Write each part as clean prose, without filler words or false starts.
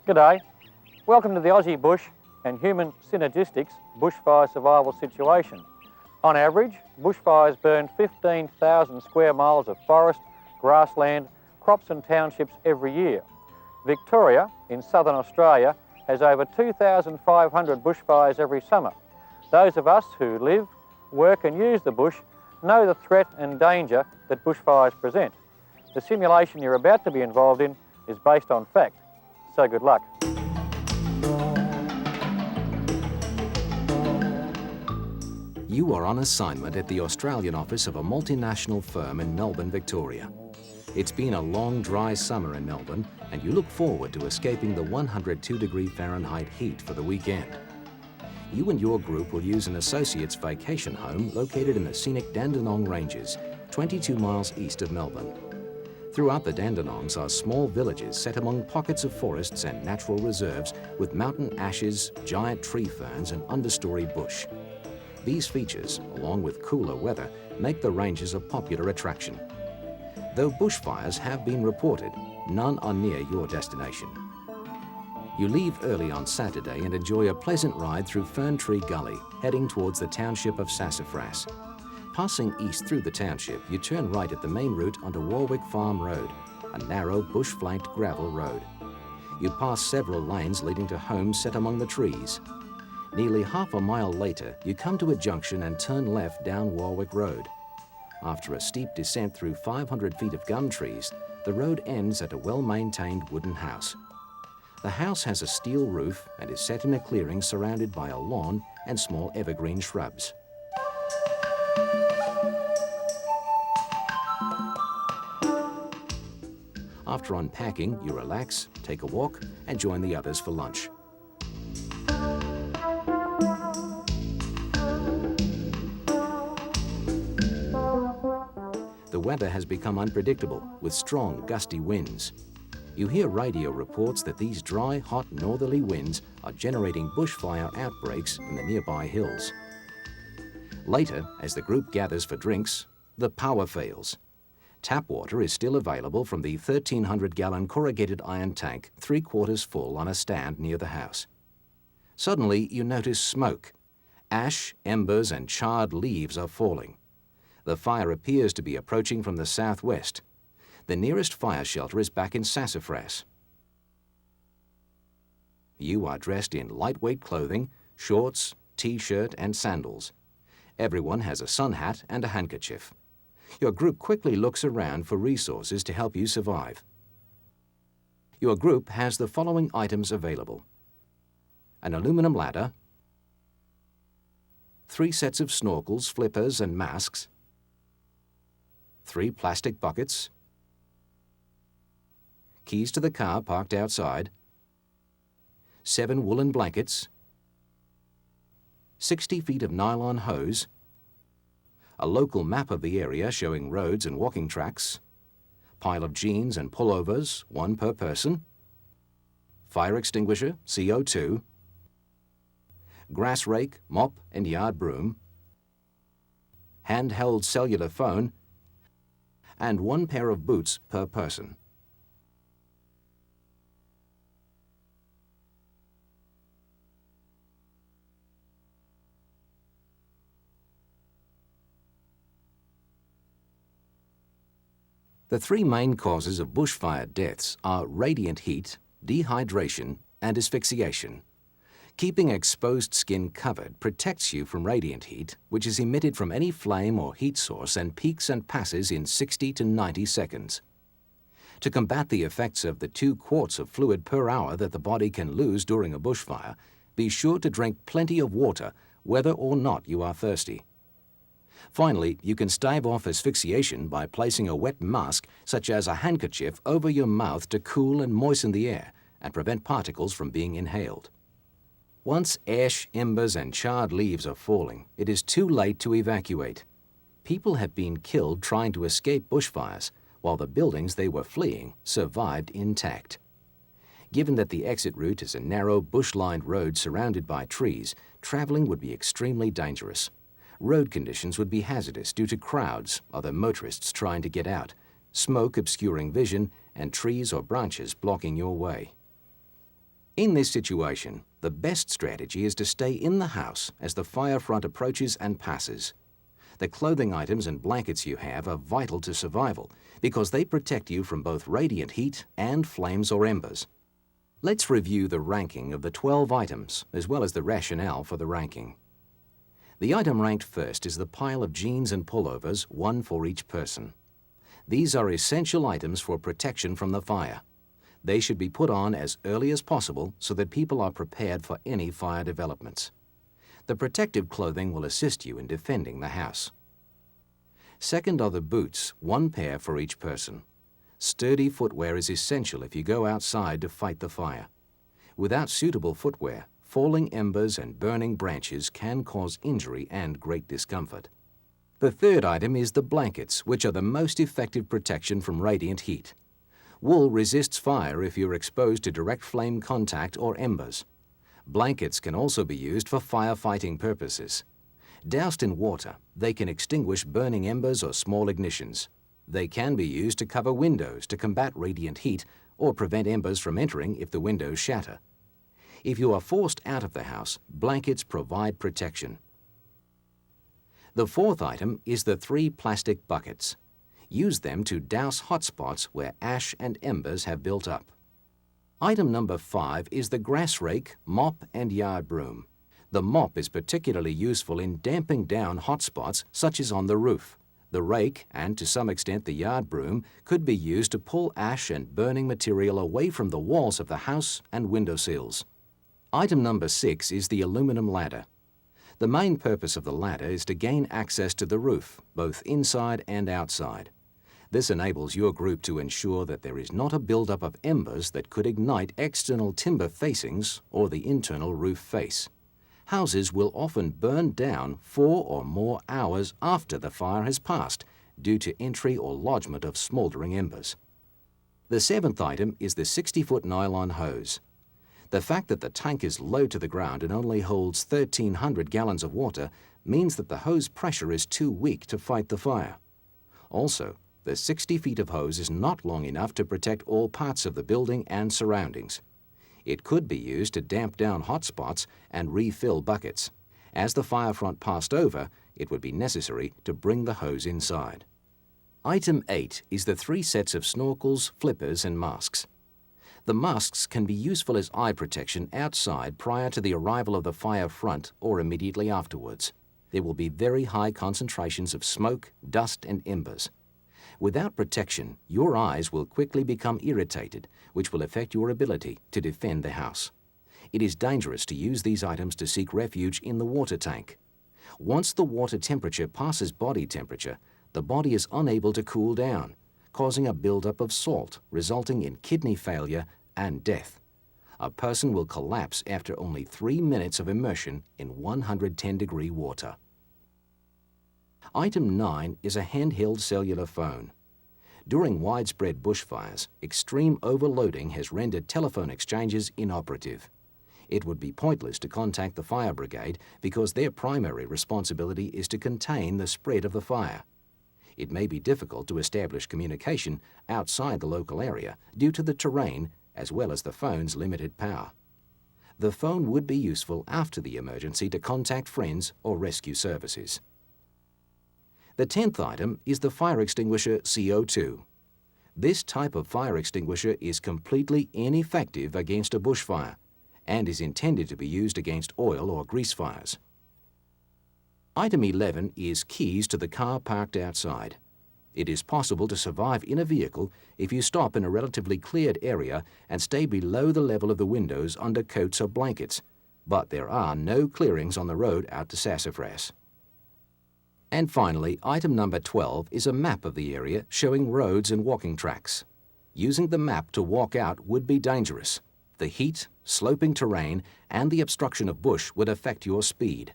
G'day. Welcome to the Aussie Bush and Human Synergistics bushfire survival situation. On average, bushfires burn 15,000 square miles of forest, grassland, crops and townships every year. Victoria, in southern Australia, has over 2,500 bushfires every summer. Those of us who live, work and use the bush know the threat and danger that bushfires present. The simulation you're about to be involved in is based on fact. So good luck. You are on assignment at the Australian office of a multinational firm in Melbourne, Victoria. It's been a long, dry summer in Melbourne, and you look forward to escaping the 102°F heat for the weekend. You and your group will use an associate's vacation home located in the scenic Dandenong Ranges, 22 miles east of Melbourne. Throughout the Dandenongs are small villages set among pockets of forests and natural reserves with mountain ashes, giant tree ferns and understory bush. These features, along with cooler weather, make the ranges a popular attraction. Though bushfires have been reported, none are near your destination. You leave early on Saturday and enjoy a pleasant ride through Fern Tree Gully, heading towards the township of Sassafras. Passing east through the township, you turn right at the main route onto Warwick Farm Road, a narrow bush-flanked gravel road. You pass several lanes leading to homes set among the trees. Nearly half a mile later, you come to a junction and turn left down Warwick Road. After a steep descent through 500 feet of gum trees, the road ends at a well-maintained wooden house. The house has a steel roof and is set in a clearing surrounded by a lawn and small evergreen shrubs. After unpacking, you relax, take a walk, and join the others for lunch. The weather has become unpredictable, with strong, gusty winds. You hear radio reports that these dry, hot northerly winds are generating bushfire outbreaks in the nearby hills. Later, as the group gathers for drinks, the power fails. Tap water is still available from the 1,300-gallon corrugated iron tank, 3/4 full on a stand near the house. Suddenly, you notice smoke. Ash, embers, and charred leaves are falling. The fire appears to be approaching from the southwest. The nearest fire shelter is back in Sassafras. You are dressed in lightweight clothing, shorts, t-shirt, and sandals. Everyone has a sun hat and a handkerchief. Your group quickly looks around for resources to help you survive. Your group has the following items available: an aluminum ladder, 3 sets of snorkels, flippers, and masks, 3 plastic buckets, keys to the car parked outside, 7 woolen blankets, 60 feet of nylon hose, a local map of the area showing roads and walking tracks, pile of jeans and pullovers, 1 per person, fire extinguisher, CO2, grass rake, mop and yard broom, handheld cellular phone, and 1 pair of boots per person. The 3 main causes of bushfire deaths are radiant heat, dehydration, and asphyxiation. Keeping exposed skin covered protects you from radiant heat, which is emitted from any flame or heat source and peaks and passes in 60 to 90 seconds. To combat the effects of the 2 quarts of fluid per hour that the body can lose during a bushfire, be sure to drink plenty of water, whether or not you are thirsty. Finally, you can stave off asphyxiation by placing a wet mask, such as a handkerchief, over your mouth to cool and moisten the air and prevent particles from being inhaled. Once ash, embers, and charred leaves are falling, it is too late to evacuate. People have been killed trying to escape bushfires, while the buildings they were fleeing survived intact. Given that the exit route is a narrow, bush-lined road surrounded by trees, traveling would be extremely dangerous. Road conditions would be hazardous due to crowds, other motorists trying to get out, smoke obscuring vision, and trees or branches blocking your way. In this situation, the best strategy is to stay in the house as the fire front approaches and passes. The clothing items and blankets you have are vital to survival because they protect you from both radiant heat and flames or embers. Let's review the ranking of the 12 items as well as the rationale for the ranking. The item ranked first is the pile of jeans and pullovers, one for each person. These are essential items for protection from the fire. They should be put on as early as possible so that people are prepared for any fire developments. The protective clothing will assist you in defending the house. Second are the boots, one pair for each person. Sturdy footwear is essential if you go outside to fight the fire. Without suitable footwear, falling embers and burning branches can cause injury and great discomfort. The third item is the blankets, which are the most effective protection from radiant heat. Wool resists fire if you're exposed to direct flame contact or embers. Blankets can also be used for firefighting purposes. Doused in water, they can extinguish burning embers or small ignitions. They can be used to cover windows to combat radiant heat or prevent embers from entering if the windows shatter. If you are forced out of the house, blankets provide protection. The fourth item is the 3 plastic buckets. Use them to douse hot spots where ash and embers have built up. Item number 5 is the grass rake, mop and yard broom. The mop is particularly useful in damping down hot spots such as on the roof. The rake, and to some extent the yard broom, could be used to pull ash and burning material away from the walls of the house and window sills. Item number 6 is the aluminum ladder. The main purpose of the ladder is to gain access to the roof, both inside and outside. This enables your group to ensure that there is not a buildup of embers that could ignite external timber facings or the internal roof face. Houses will often burn down 4 or more hours after the fire has passed due to entry or lodgement of smouldering embers. The 7th item is the 60-foot nylon hose. The fact that the tank is low to the ground and only holds 1,300 gallons of water means that the hose pressure is too weak to fight the fire. Also, the 60 feet of hose is not long enough to protect all parts of the building and surroundings. It could be used to damp down hot spots and refill buckets. As the fire front passed over, it would be necessary to bring the hose inside. Item 8 is the 3 sets of snorkels, flippers and masks. The masks can be useful as eye protection outside prior to the arrival of the fire front or immediately afterwards. There will be very high concentrations of smoke, dust and embers. Without protection, your eyes will quickly become irritated, which will affect your ability to defend the house. It is dangerous to use these items to seek refuge in the water tank. Once the water temperature passes body temperature, the body is unable to cool down, causing a buildup of salt, resulting in kidney failure and death. A person will collapse after only 3 minutes of immersion in 110-degree water. Item 9 is a handheld cellular phone. During widespread bushfires, extreme overloading has rendered telephone exchanges inoperative. It would be pointless to contact the fire brigade because their primary responsibility is to contain the spread of the fire. It may be difficult to establish communication outside the local area due to the terrain as well as the phone's limited power. The phone would be useful after the emergency to contact friends or rescue services. The 10th item is the fire extinguisher CO2. This type of fire extinguisher is completely ineffective against a bushfire and is intended to be used against oil or grease fires. Item 11 is keys to the car parked outside. It is possible to survive in a vehicle if you stop in a relatively cleared area and stay below the level of the windows under coats or blankets, but there are no clearings on the road out to Sassafras. And finally, item number 12 is a map of the area showing roads and walking tracks. Using the map to walk out would be dangerous. The heat, sloping terrain, and the obstruction of bush would affect your speed.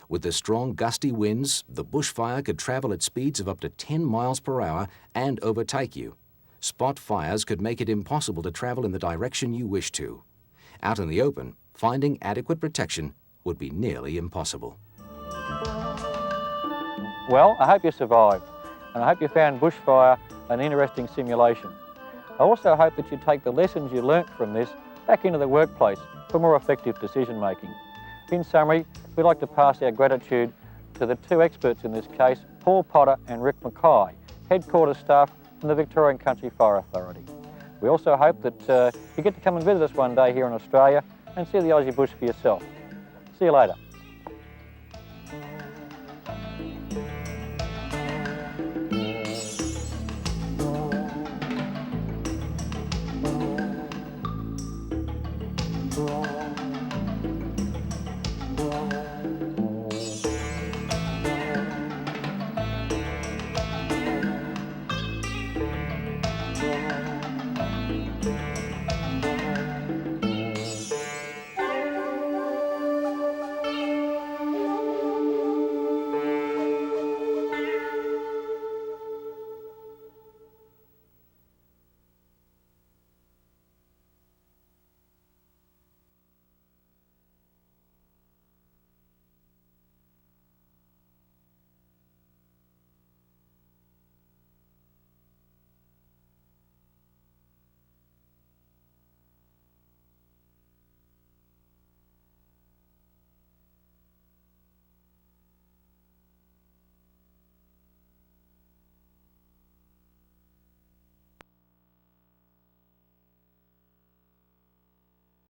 With the strong gusty winds, the bushfire could travel at speeds of up to 10 miles per hour and overtake you. Spot fires could make it impossible to travel in the direction you wish to. Out in the open, finding adequate protection would be nearly impossible. Well, I hope you survived, and I hope you found bushfire an interesting simulation. I also hope that you take the lessons you learnt from this back into the workplace for more effective decision making. In summary, we'd like to pass our gratitude to the two experts in this case, Paul Potter and Rick Mackay, headquarters staff from the Victorian Country Fire Authority. We also hope that you get to come and visit us one day here in Australia and see the Aussie bush for yourself. See you later. Wow.